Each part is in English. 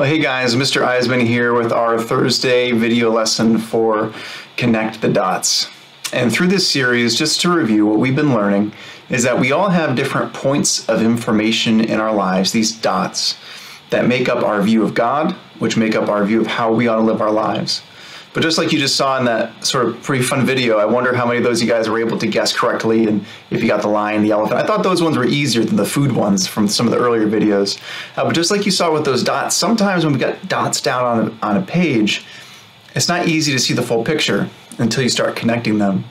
Well, hey guys, Mr. Eisman here with our Thursday video lesson for Connect the Dots. And through this series, just to review, what we've been learning is that we all have different points of information in our lives, these dots, that make up our view of God, which make up our view of how we ought to live our lives. But just like you just saw in that sort of pretty fun video, I wonder how many of those you guys were able to guess correctly, and if you got the lion, the elephant. I thought those ones were easier than the food ones from some of the earlier videos. But just like you saw with those dots, sometimes when we got dots down on a page, it's not easy to see the full picture until you start connecting them.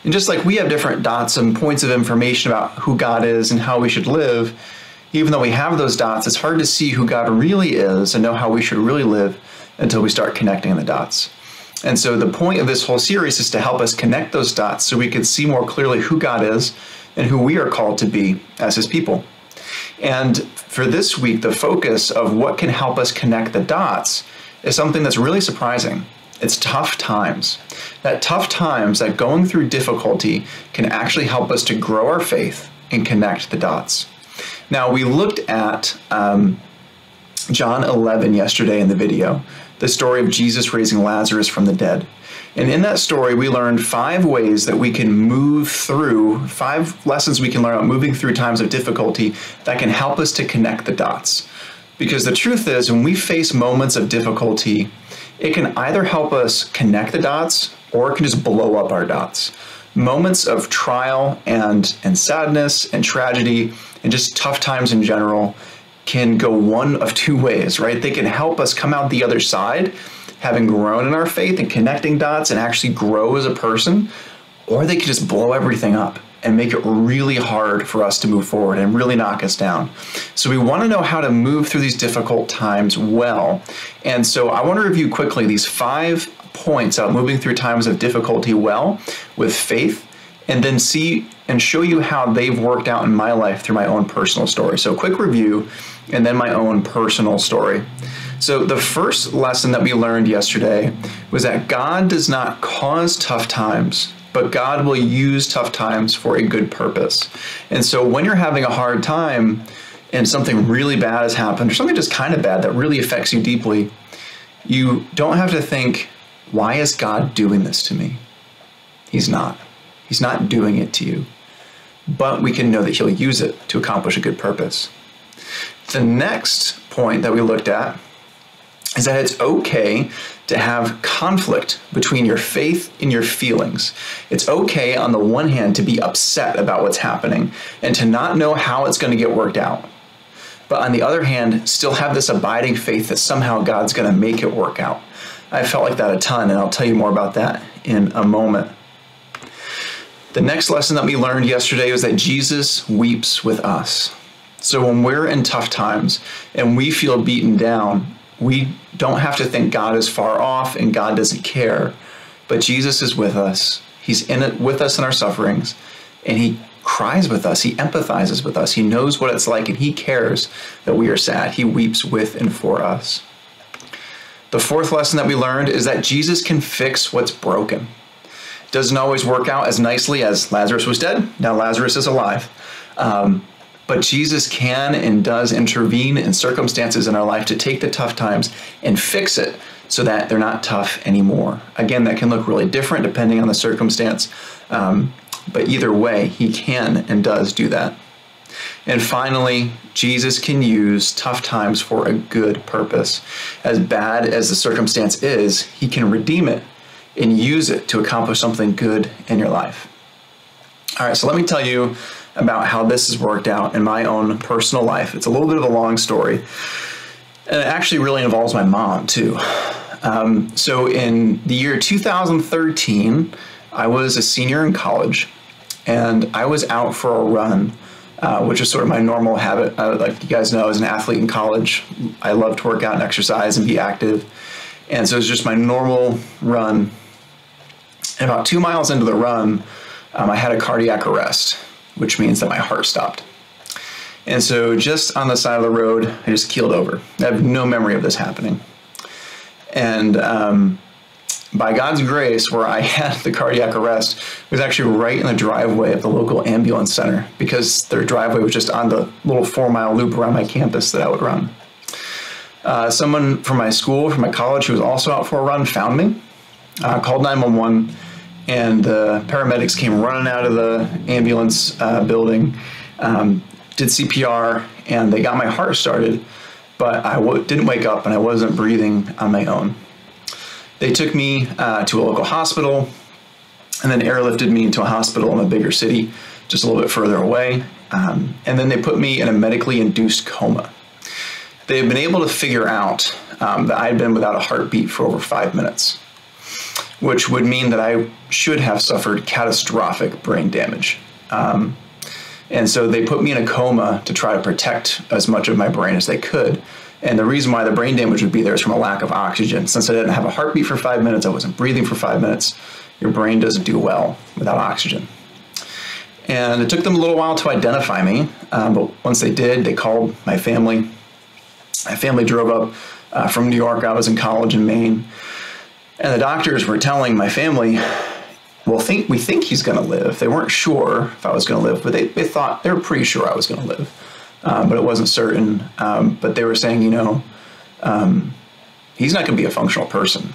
And just like we have different dots and points of information about who God is and how we should live, even though we have those dots, it's hard to see who God really is and know how we should really live until we start connecting the dots. And so the point of this whole series is to help us connect those dots so we can see more clearly who God is and who we are called to be as His people. And for this week, the focus of what can help us connect the dots is something that's really surprising. It's tough times. That tough times, that going through difficulty can actually help us to grow our faith and connect the dots. Now, we looked at John 11 yesterday in the video, the story of Jesus raising Lazarus from the dead. And in that story, we learned 5 ways that we can move through, 5 lessons we can learn about moving through times of difficulty that can help us to connect the dots. Because the truth is, when we face moments of difficulty, it can either help us connect the dots or it can just blow up our dots. Moments of trial and sadness and tragedy and just tough times in general can go one of 2 ways, right? They can help us come out the other side, having grown in our faith and connecting dots and actually grow as a person, or they can just blow everything up and make it really hard for us to move forward and really knock us down. So we want to know how to move through these difficult times well. And so I want to review quickly these 5 points about moving through times of difficulty well with faith, and then see and show you how they've worked out in my life through my own personal story. So quick review, and then my own personal story. So the first lesson that we learned yesterday was that God does not cause tough times, but God will use tough times for a good purpose. And so when you're having a hard time and something really bad has happened, or something just kind of bad that really affects you deeply, you don't have to think, why is God doing this to me? He's not. He's not doing it to you. But we can know that He'll use it to accomplish a good purpose. The next point that we looked at is that it's okay to have conflict between your faith and your feelings. It's okay, on the one hand, to be upset about what's happening and to not know how it's going to get worked out. But on the other hand, still have this abiding faith that somehow God's going to make it work out. I felt like that a ton, and I'll tell you more about that in a moment. The next lesson that we learned yesterday was that Jesus weeps with us. So when we're in tough times and we feel beaten down, we don't have to think God is far off and God doesn't care, but Jesus is with us. He's in it with us in our sufferings, and He cries with us. He empathizes with us. He knows what it's like, and He cares that we are sad. He weeps with and for us. The fourth lesson that we learned is that Jesus can fix what's broken. It doesn't always work out as nicely as Lazarus was dead. Now Lazarus is alive. But Jesus can and does intervene in circumstances in our life to take the tough times and fix it so that they're not tough anymore. Again, that can look really different depending on the circumstance, but either way, He can and does do that. And finally, Jesus can use tough times for a good purpose. As bad as the circumstance is, He can redeem it and use it to accomplish something good in your life. All right, so let me tell you about how this has worked out in my own personal life. It's a little bit of a long story, and it actually really involves my mom too. So in the year 2013, I was a senior in college, and I was out for a run, which is sort of my normal habit. Like you guys know, as an athlete in college, I love to work out and exercise and be active. And so it was just my normal run. And about 2 miles into the run, I had a cardiac arrest, which means that my heart stopped. And so just on the side of the road, I just keeled over. I have no memory of this happening. And by God's grace, where I had the cardiac arrest was actually right in the driveway of the local ambulance center, because their driveway was just on the little 4-mile loop around my campus that I would run. Someone from my school, from my college, who was also out for a run, found me, called 911, and the paramedics came running out of the ambulance building, did CPR, and they got my heart started, but I didn't wake up and I wasn't breathing on my own. They took me to a local hospital and then airlifted me into a hospital in a bigger city, just a little bit further away. And then they put me in a medically induced coma. They had been able to figure out that I had been without a heartbeat for over 5 minutes, which would mean that I should have suffered catastrophic brain damage. And so they put me in a coma to try to protect as much of my brain as they could. And the reason why the brain damage would be there is from a lack of oxygen. Since I didn't have a heartbeat for 5 minutes, I wasn't breathing for 5 minutes, your brain doesn't do well without oxygen. And it took them a little while to identify me, but once they did, they called my family. My family drove up from New York. I was in college in Maine. And the doctors were telling my family, well, we think he's going to live. They weren't sure if I was going to live, but they were pretty sure I was going to live. But it wasn't certain. But they were saying, he's not going to be a functional person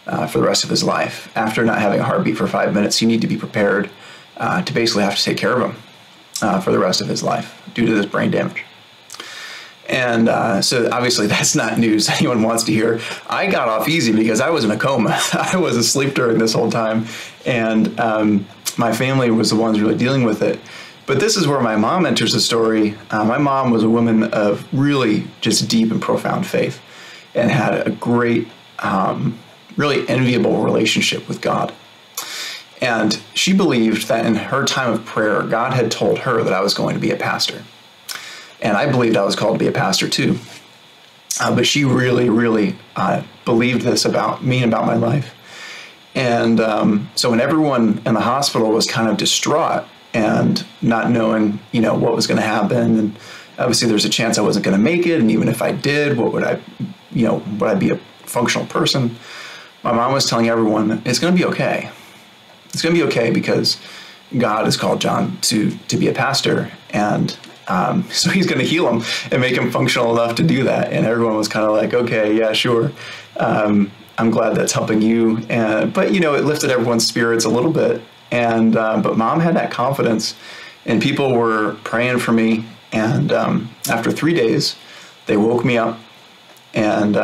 for the rest of his life. After not having a heartbeat for 5 minutes, you need to be prepared to basically have to take care of him for the rest of his life due to this brain damage. And so obviously that's not news anyone wants to hear. I got off easy because I was in a coma. I was asleep during this whole time. And my family was the ones really dealing with it. But this is where my mom enters the story. My mom was a woman of really just deep and profound faith and had a great, really enviable relationship with God. And she believed that in her time of prayer, God had told her that I was going to be a pastor. And I believed I was called to be a pastor too. But she really, really believed this about me and about my life. And so when everyone in the hospital was kind of distraught and not knowing, what was going to happen, and obviously there's a chance I wasn't going to make it, and even if I did, what would I, would I be a functional person? My mom was telling everyone, it's going to be okay. It's going to be okay because God has called John to be a pastor, and so he's going to heal him and make him functional enough to do that. And everyone was kind of like, okay, yeah, sure. I'm glad that's helping you. But it lifted everyone's spirits a little bit. And but Mom had that confidence, and people were praying for me. And after 3 days, they woke me up. And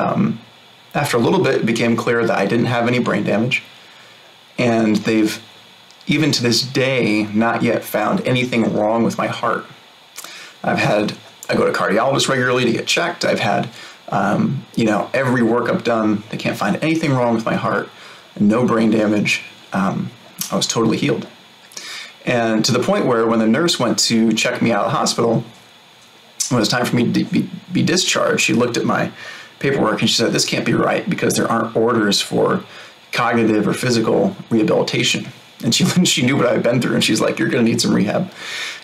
after a little bit, it became clear that I didn't have any brain damage. And they've, even to this day, not yet found anything wrong with my heart. I go to cardiologists regularly to get checked. I've had, every workup done. They can't find anything wrong with my heart. No brain damage. I was totally healed. And to the point where when the nurse went to check me out of the hospital, when it was time for me to be discharged, she looked at my paperwork and she said, this can't be right because there aren't orders for cognitive or physical rehabilitation. And she knew what I'd been through, and she's like, you're going to need some rehab.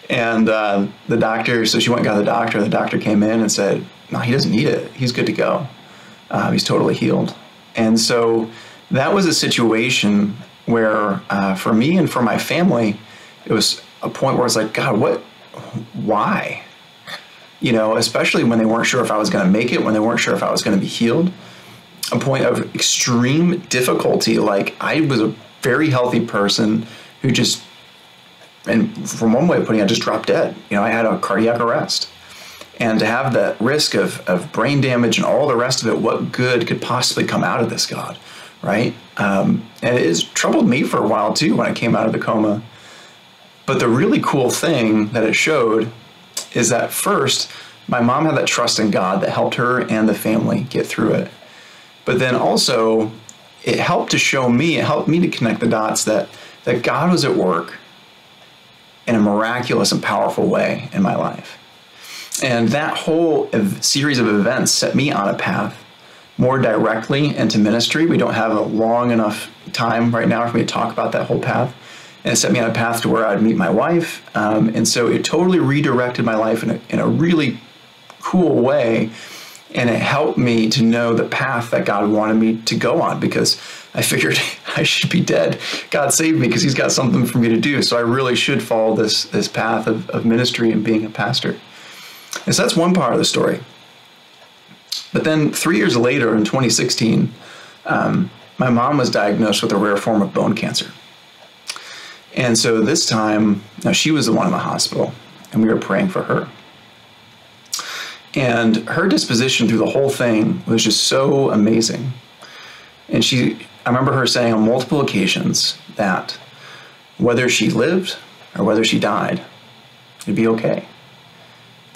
And the doctor, so she went and got the doctor. The doctor came in and said, no, he doesn't need it. He's good to go. He's totally healed. And so that was a situation where for me and for my family, it was a point where it's like, God, why? Especially when they weren't sure if I was going to make it, when they weren't sure if I was going to be healed. A point of extreme difficulty. Like, I was a very healthy person who just, and from one way of putting it, I just dropped dead. I had a cardiac arrest. And to have that risk of brain damage and all the rest of it, what good could possibly come out of this, God, right? And it has troubled me for a while too when I came out of the coma. But the really cool thing that it showed is that first, my mom had that trust in God that helped her and the family get through it. But then also, it helped me to connect the dots that God was at work in a miraculous and powerful way in my life. And that whole series of events set me on a path more directly into ministry. We don't have a long enough time right now for me to talk about that whole path. And it set me on a path to where I'd meet my wife. And so it totally redirected my life in a really cool way. And it helped me to know the path that God wanted me to go on, because I figured I should be dead. God saved me because he's got something for me to do. So I really should follow this path of ministry and being a pastor. And so that's one part of the story. But then 3 years later, in 2016, my mom was diagnosed with a rare form of bone cancer. And so this time, now she was the one in the hospital, and we were praying for her. And her disposition through the whole thing was just so amazing. And I remember her saying on multiple occasions that whether she lived or whether she died, it'd be okay.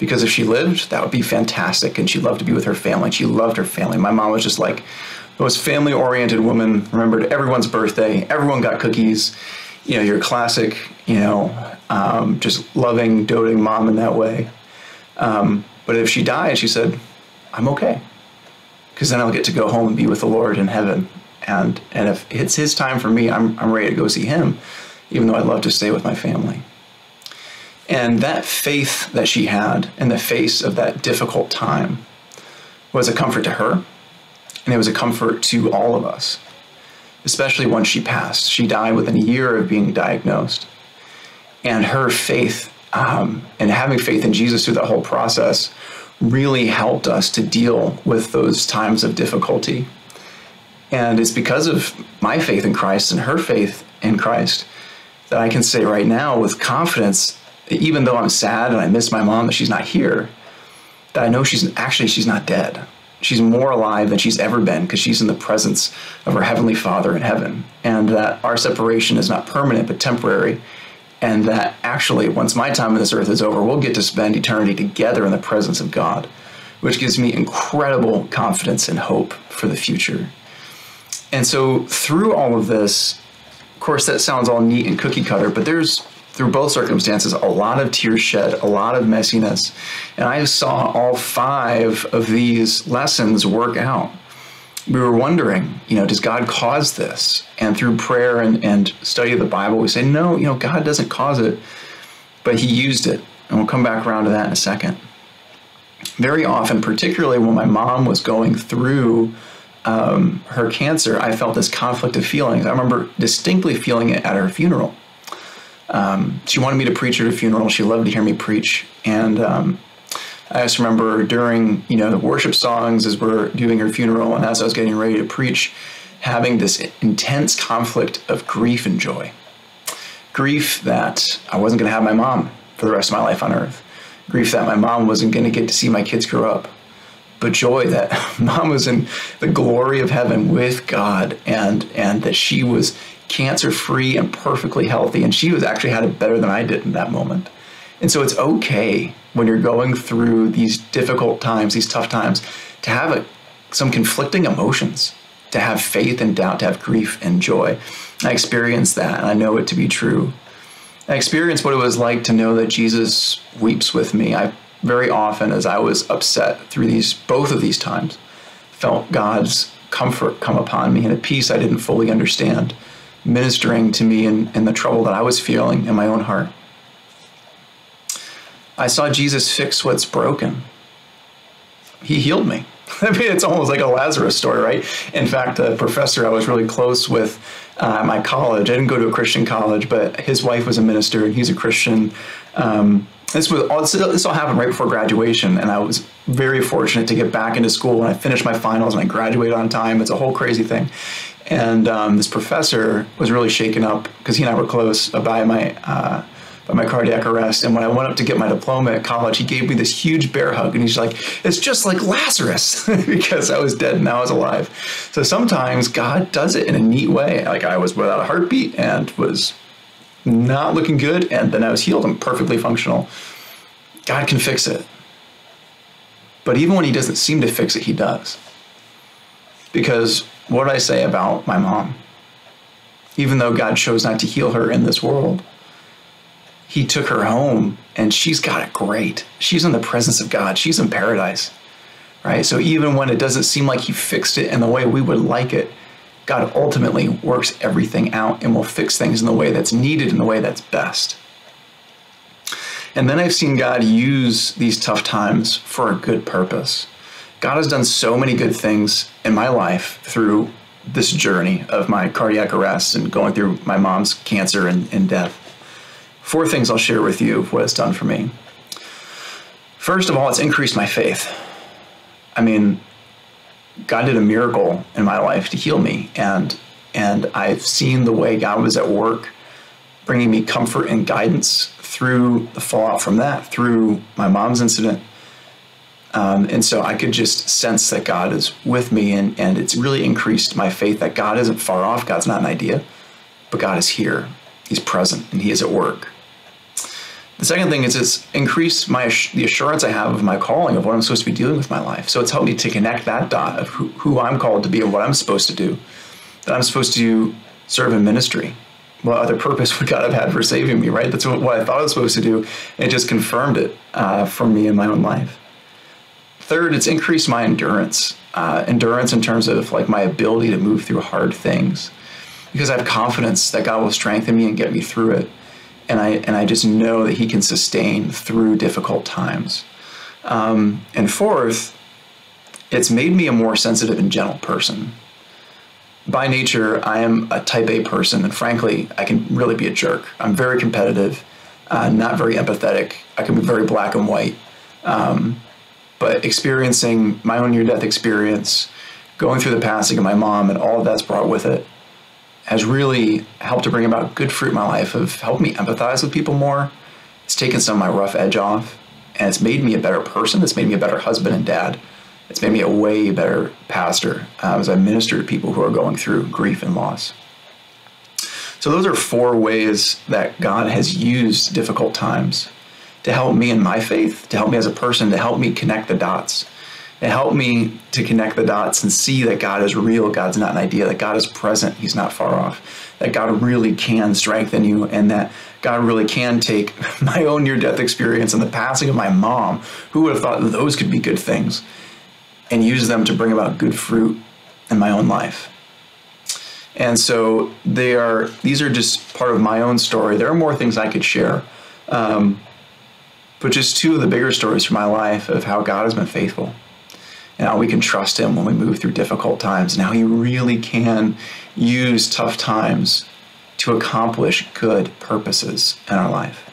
Because if she lived, that would be fantastic, and she loved to be with her family. She loved her family. My mom was just like the most family-oriented woman, remembered everyone's birthday, everyone got cookies, your classic, just loving, doting mom in that way. But if she died, she said, I'm okay, because then I'll get to go home and be with the Lord in heaven. And if it's his time for me, I'm ready to go see him, even though I'd love to stay with my family. And that faith that she had in the face of that difficult time was a comfort to her, and it was a comfort to all of us, especially once she passed. She died within a year of being diagnosed. And her faith and having faith in Jesus through that whole process really helped us to deal with those times of difficulty. And it's because of my faith in Christ and her faith in Christ that I can say right now with confidence, even though I'm sad and I miss my mom, that she's not here, that I know she's not dead. She's more alive than she's ever been, because she's in the presence of her Heavenly Father in heaven. And that our separation is not permanent, but temporary. And that actually, once my time on this earth is over, we'll get to spend eternity together in the presence of God, which gives me incredible confidence and hope for the future. And so through all of this, of course, that sounds all neat and cookie cutter, but there's, through both circumstances, a lot of tears shed, a lot of messiness. And I saw all 5 of these lessons work out. We were wondering, does God cause this? And through prayer and study of the Bible, we say, no, God doesn't cause it, but he used it. And we'll come back around to that in a second. Very often, particularly when my mom was going through her cancer, I felt this conflict of feelings. I remember distinctly feeling it at her funeral. She wanted me to preach at her funeral. She loved to hear me preach. And I just remember during, the worship songs as we're doing her funeral and as I was getting ready to preach, having this intense conflict of grief and joy. Grief that I wasn't going to have my mom for the rest of my life on earth. Grief that my mom wasn't going to get to see my kids grow up. But joy that mom was in the glory of heaven with God, and that she was cancer-free and perfectly healthy, and she was actually had it better than I did in that moment. And so it's okay when you're going through these difficult times, these tough times, to have some conflicting emotions, to have faith and doubt, to have grief and joy. I experienced that, and I know it to be true. I experienced what it was like to know that Jesus weeps with me. I very often, as I was upset through both of these times, felt God's comfort come upon me, and a peace I didn't fully understand, ministering to me in the trouble that I was feeling in my own heart. I saw Jesus fix what's broken. He healed me. I mean, it's almost like a Lazarus story, right? In fact, a professor I was really close with at my college, I didn't go to a Christian college, but his wife was a minister and he's a Christian. This all happened right before graduation, and I was very fortunate to get back into school, and I finished my finals and I graduated on time. It's a whole crazy thing. And this professor was really shaken up because he and I were close by my cardiac arrest. And when I went up to get my diploma at college, he gave me this huge bear hug, and he's like, it's just like Lazarus, because I was dead and now I was alive. So sometimes God does it in a neat way. Like I was without a heartbeat and was not looking good, and then I was healed and perfectly functional. God can fix it. But even when he doesn't seem to fix it, he does. Because what did I say about my mom? Even though God chose not to heal her in this world, he took her home and she's got it great. She's in the presence of God. She's in paradise, right? So even when it doesn't seem like he fixed it in the way we would like it, God ultimately works everything out and will fix things in the way that's needed, in the way that's best. And then I've seen God use these tough times for a good purpose. God has done so many good things in my life through this journey of my cardiac arrest and going through my mom's cancer and death. 4 things I'll share with you of what it's done for me. First of all, it's increased my faith. I mean, God did a miracle in my life to heal me, and I've seen the way God was at work bringing me comfort and guidance through the fallout from that, through my mom's incident. And so I could just sense that God is with me, and it's really increased my faith that God isn't far off. God's not an idea, but God is here. He's present, and he is at work. The second thing is it's increased the assurance I have of my calling, of what I'm supposed to be doing with my life. So it's helped me to connect that dot of who I'm called to be and what I'm supposed to do. That I'm supposed to serve in ministry. What other purpose would God have had for saving me, right? That's what I thought I was supposed to do. And it just confirmed it for me in my own life. Third, it's increased my endurance. Endurance in terms of like my ability to move through hard things. Because I have confidence that God will strengthen me and get me through it. And I just know that he can sustain through difficult times. And fourth, it's made me a more sensitive and gentle person. By nature, I am a type A person, and frankly, I can really be a jerk. I'm very competitive, not very empathetic. I can be very black and white. But experiencing my own near-death experience, going through the passing of my mom and all of that's brought with it, has really helped to bring about good fruit in my life, of helped me empathize with people more. It's taken some of my rough edge off, and it's made me a better person. It's made me a better husband and dad. It's made me a way better pastor as I minister to people who are going through grief and loss. So those are 4 ways that God has used difficult times to help me in my faith, to help me as a person, to help me connect the dots. It helped me to connect the dots and see that God is real. God's not an idea, that God is present. He's not far off, that God really can strengthen you, and that God really can take my own near-death experience and the passing of my mom, who would have thought that those could be good things, and use them to bring about good fruit in my own life. And so these are just part of my own story. There are more things I could share, but just 2 of the bigger stories from my life of how God has been faithful and how we can trust him when we move through difficult times, and how he really can use tough times to accomplish good purposes in our life.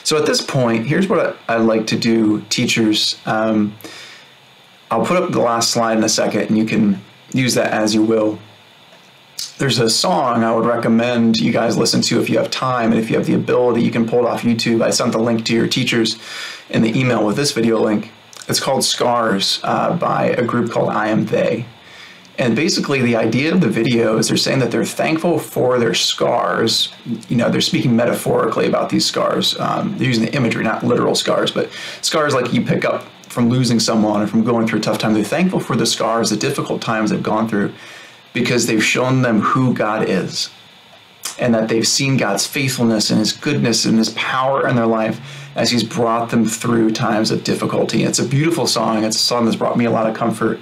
So at this point, here's what I'd like to do, teachers. I'll put up the last slide in a second, and you can use that as you will. There's a song I would recommend you guys listen to if you have time, and if you have the ability, you can pull it off YouTube. I sent the link to your teachers in the email with this video link. It's called Scars by a group called I Am They. And basically the idea of the video is they're saying that they're thankful for their scars. You know, they're speaking metaphorically about these scars. They're using the imagery, not literal scars, but scars like you pick up from losing someone or from going through a tough time. They're thankful for the scars, the difficult times they've gone through, because they've shown them who God is, and that they've seen God's faithfulness and his goodness and his power in their life as he's brought them through times of difficulty. It's a beautiful song. It's a song that's brought me a lot of comfort.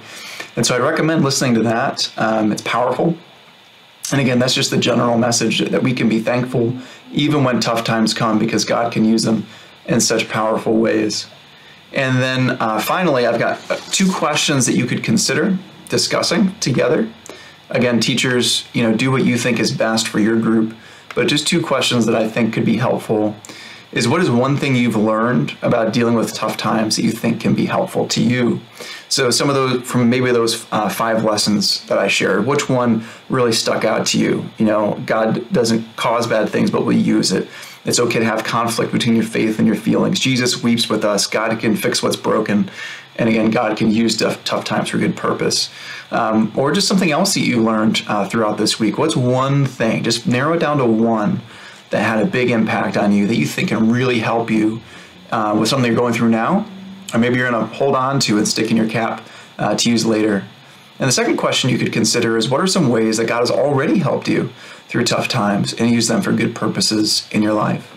And so I recommend listening to that. It's powerful. And again, that's just the general message, that we can be thankful even when tough times come, because God can use them in such powerful ways. And then finally, I've got 2 questions that you could consider discussing together. Again, teachers, do what you think is best for your group, but just 2 questions that I think could be helpful is, what is one thing you've learned about dealing with tough times that you think can be helpful to you? So some of those, from maybe those 5 lessons that I shared, which one really stuck out to you? God doesn't cause bad things, but we use it. It's okay to have conflict between your faith and your feelings. Jesus weeps with us. God can fix what's broken. And again, God can use tough times for good purpose. Or just something else that you learned throughout this week. What's one thing? Just narrow it down to one that had a big impact on you that you think can really help you with something you're going through now, or maybe you're going to hold on to and stick in your cap to use later. And the second question you could consider is, what are some ways that God has already helped you through tough times and use them for good purposes in your life?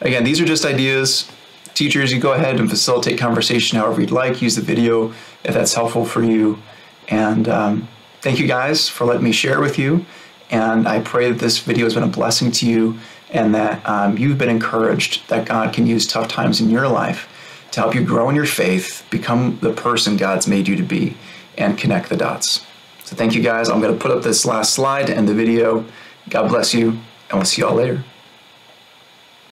Again, these are just ideas. Teachers, you go ahead and facilitate conversation however you'd like. Use the video if that's helpful for you. And thank you guys for letting me share with you. And I pray that this video has been a blessing to you, and that you've been encouraged that God can use tough times in your life to help you grow in your faith, become the person God's made you to be, and connect the dots. So thank you guys. I'm going to put up this last slide to end the video. God bless you, and we'll see you all later.